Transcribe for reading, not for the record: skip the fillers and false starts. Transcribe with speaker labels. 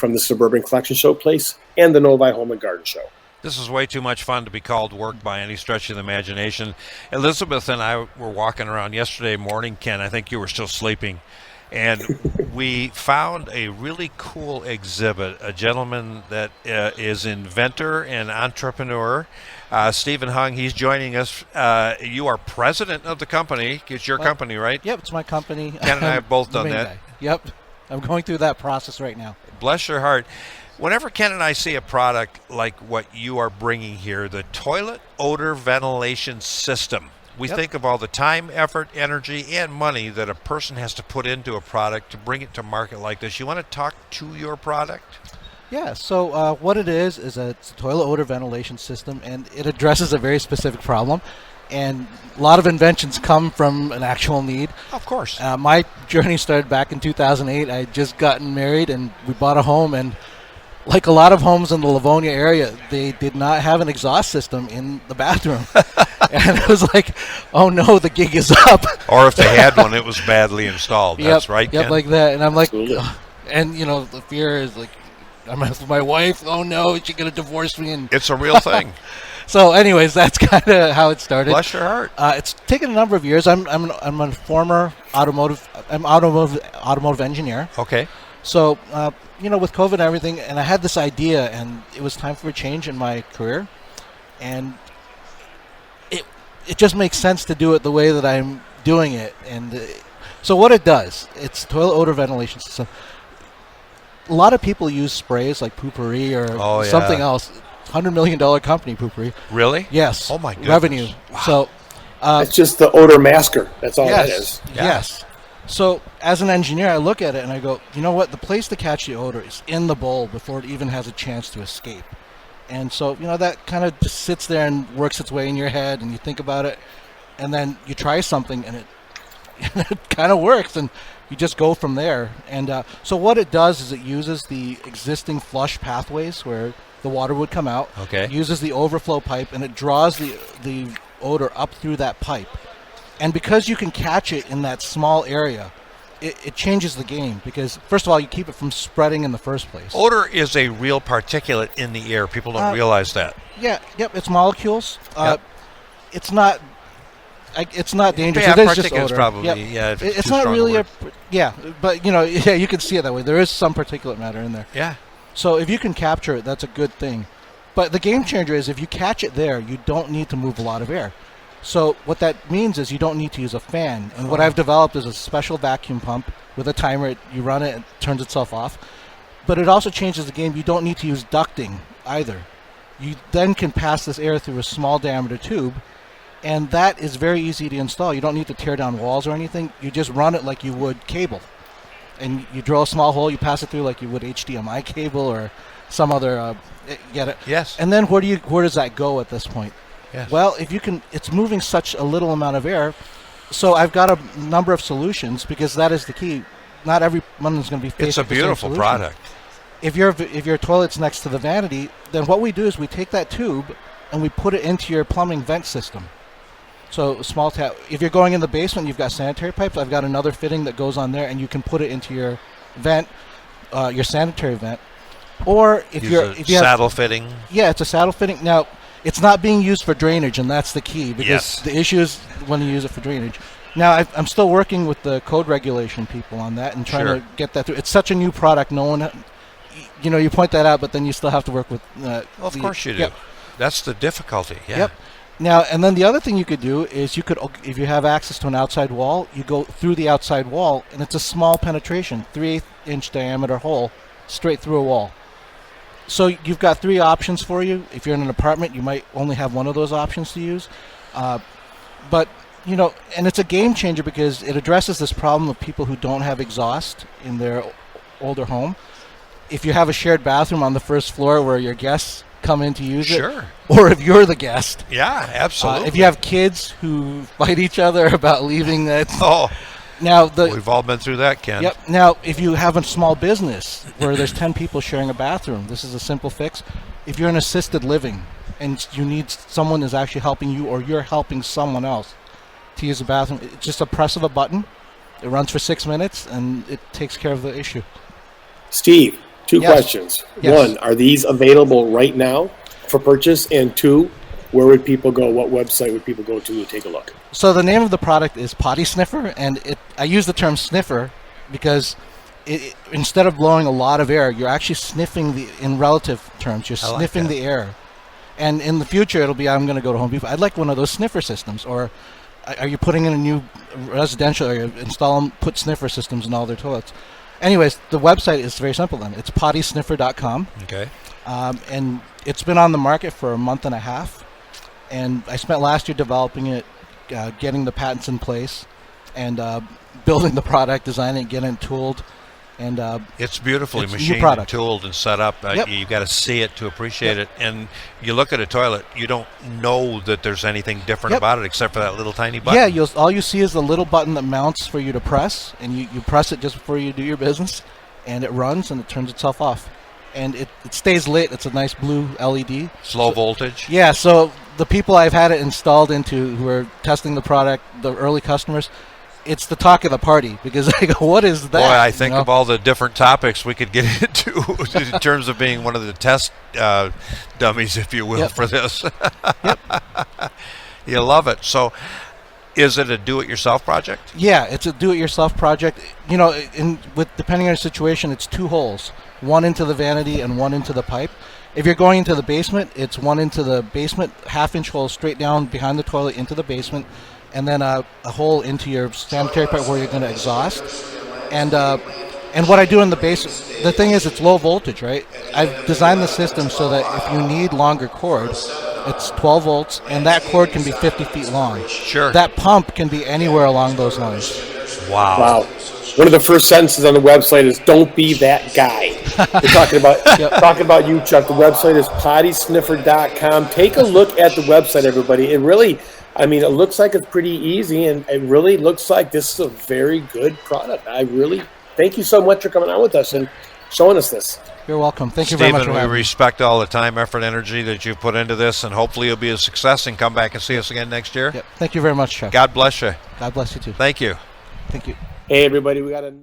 Speaker 1: from the Suburban Collection Showplace and the Novi Home and Garden Show.
Speaker 2: This is way too much fun to be called work by any stretch of the imagination. Elizabeth and I were walking around yesterday morning, Ken. I think you were still sleeping. And we found a really cool exhibit, a gentleman that is inventor and entrepreneur, Stephen Hung. He's joining us. You are president of the company. It's your company, right?
Speaker 3: Yep, it's my company.
Speaker 2: Ken and I have both done that.
Speaker 3: Guy. Yep, I'm going through that process right now.
Speaker 2: Bless your heart. Whenever Ken and I see a product like what you are bringing here, the toilet odor ventilation system, we think of all the time, effort, energy, and money that a person has to put into a product to bring it to market like this. You want to talk to your product?
Speaker 3: Yeah, so what it is a toilet odor ventilation system, and it addresses a very specific problem. And a lot of inventions come from an actual need.
Speaker 2: Of course.
Speaker 3: My journey started back in 2008. I had just gotten married, and we bought a home, and like a lot of homes in the Livonia area, they did not have an exhaust system in the bathroom. And it was like, oh no, the gig is up.
Speaker 2: Or if they had one, it was badly installed. That's right, Ken?
Speaker 3: Yep, like that. And I'm like, and you know, the fear is like, I'm with my wife, oh no, is she going to divorce me? And
Speaker 2: it's a real thing.
Speaker 3: So anyways, that's kind of how it started.
Speaker 2: Bless your heart.
Speaker 3: It's taken a number of years. I'm a former automotive engineer.
Speaker 2: Okay.
Speaker 3: So, you know, with COVID and everything, and I had this idea, and it was time for a change in my career, and it just makes sense to do it the way that I'm doing it. And so what it does, it's toilet odor ventilation system. A lot of people use sprays like Poopery or something else. $100 million company, Poopery.
Speaker 2: Really?
Speaker 3: Yes.
Speaker 2: Oh my goodness.
Speaker 3: Revenue.
Speaker 2: Wow.
Speaker 3: So
Speaker 1: it's just the odor masker. That's all that is.
Speaker 3: Yes. So as an engineer, I look at it and I go, you know what? The place to catch the odor is in the bowl before it even has a chance to escape. And so, you know, that kind of just sits there and works its way in your head, and you think about it, and then you try something, and it kind of works, and you just go from there. And so what it does is it uses the existing flush pathways where the water would come out.
Speaker 2: Okay.
Speaker 3: It uses the overflow pipe, and it draws the odor up through that pipe. And because you can catch it in that small area, it changes the game, because first of all, you keep it from spreading in the first place.
Speaker 2: Odor is a real particulate in the air. People don't realize that.
Speaker 3: Yeah, yep, it's molecules. It's not dangerous.
Speaker 2: Yeah,
Speaker 3: it is just odor.
Speaker 2: Probably.
Speaker 3: Yep.
Speaker 2: Yeah,
Speaker 3: it's not really but you know, yeah, you can see it that way. There is some particulate matter in there.
Speaker 2: Yeah.
Speaker 3: So if you can capture it, that's a good thing. But the game changer is if you catch it there, you don't need to move a lot of air. So what that means is you don't need to use a fan. And what I've developed is a special vacuum pump with a timer. You run it, it turns itself off. But it also changes the game. You don't need to use ducting either. You then can pass this air through a small diameter tube, and that is very easy to install. You don't need to tear down walls or anything. You just run it like you would cable. And you drill a small hole, you pass it through like you would HDMI cable or some other, get it?
Speaker 2: Yes.
Speaker 3: And then where does that go at this point?
Speaker 2: Yes.
Speaker 3: Well, if you can, it's moving such a little amount of air. So I've got a number of solutions, because that is the key. Not everyone is going to be faced with the same
Speaker 2: beautiful
Speaker 3: solution.
Speaker 2: product.
Speaker 3: If your toilet's next to the vanity, then what we do is we take that tube and we put it into your plumbing vent system. So a small tap. If you're going in the basement, you've got sanitary pipes. I've got another fitting that goes on there, and you can put it into your vent, your sanitary vent. Or if you have
Speaker 2: saddle fitting.
Speaker 3: Yeah, it's a saddle fitting. Now, it's not being used for drainage, and that's the key, because the issue is when you use it for drainage. Now, I'm still working with the code regulation people on that and trying to get that through. It's such a new product. No one, you know, you point that out, but then you still have to work with.
Speaker 2: Of course you do.
Speaker 3: Yep.
Speaker 2: That's the difficulty. Yeah.
Speaker 3: Yep. Now, and then the other thing you could do is if you have access to an outside wall, you go through the outside wall, and it's a small penetration, 3/8-inch diameter hole, straight through a wall. So you've got three options for you. If you're in an apartment, you might only have one of those options to use. But, you know, and it's a game changer because it addresses this problem of people who don't have exhaust in their older home. If you have a shared bathroom on the first floor where your guests come in to use it, or if you're the guest.
Speaker 2: Yeah, absolutely.
Speaker 3: If you have kids who fight each other about leaving that.
Speaker 2: Now we've all been through that, Ken.
Speaker 3: Yep. Now, if you have a small business where there's 10 people sharing a bathroom, this is a simple fix. If you're in assisted living and you need someone is actually helping you, or you're helping someone else to use the bathroom, it's just a press of a button. It runs for 6 minutes, and it takes care of the issue.
Speaker 1: Steve, Two
Speaker 3: Yes.
Speaker 1: questions.
Speaker 3: Yes.
Speaker 1: One, are these available right now for purchase? And two, where would people go? What website would people go to take a look?
Speaker 3: So the name of the product is Potty Sniffer, and I use the term sniffer because instead of blowing a lot of air, you're actually sniffing in relative terms. You're sniffing the air. And in the future, it'll be, I'm going to go to Home Depot. I'd like one of those sniffer systems. Or are you putting in a new residential area, put sniffer systems in all their toilets? Anyways, the website is very simple then. It's pottysniffer.com.
Speaker 2: Okay.
Speaker 3: And it's been on the market for a month and a half. And I spent last year developing it, getting the patents in place, and building the product, designing it, getting it tooled. And
Speaker 2: it's beautifully
Speaker 3: it's a new
Speaker 2: machined and
Speaker 3: product.
Speaker 2: tooled and set up.
Speaker 3: Yep.
Speaker 2: You got to see it to appreciate it. And you look at a toilet, you don't know that there's anything different about it except for that little tiny button.
Speaker 3: Yeah, all you see is the little button that mounts for you to press, and you press it just before you do your business, and it runs and it turns itself off. And it stays lit. It's a nice blue LED.
Speaker 2: Slow voltage.
Speaker 3: Yeah, so the people I've had it installed into who are testing the product, the early customers, it's the talk of the party because I go, what is that?
Speaker 2: Boy, I think of all the different topics we could get into in terms of being one of the test dummies, if you will, for this. You love it. So is it a do-it-yourself project?
Speaker 3: Yeah, it's a do-it-yourself project. You know, depending on your situation, it's 2 holes, one into the vanity and one into the pipe. If you're going into the basement, it's one into the basement, half-inch hole straight down behind the toilet into the basement, and then a hole into your sanitary pipe where you're going to exhaust. And what I do in the basement, the thing is it's low voltage, right? I've designed the system so that if you need longer cord, it's 12 volts, and that cord can be 50 feet long.
Speaker 2: Sure.
Speaker 3: That pump can be anywhere along those lines.
Speaker 2: Wow.
Speaker 1: One of the first sentences on the website is "Don't be that guy." We're talking about you, Chuck. The website is pottysniffer.com. Take a look at the website, everybody. It really, I mean, it looks like it's pretty easy, and it really looks like this is a very good product. I really thank you so much for coming on with us and showing us this.
Speaker 3: You're welcome. Thank you very much for
Speaker 2: Stephen,
Speaker 3: having
Speaker 2: we
Speaker 3: me.
Speaker 2: respect all the time, effort, energy that you put into this, and hopefully you'll be a success and come back and see us again next year.
Speaker 3: Yep. Thank you very much, Chuck.
Speaker 2: God bless you.
Speaker 3: God bless you too.
Speaker 2: Thank you.
Speaker 3: Thank you.
Speaker 1: Hey, everybody, we got a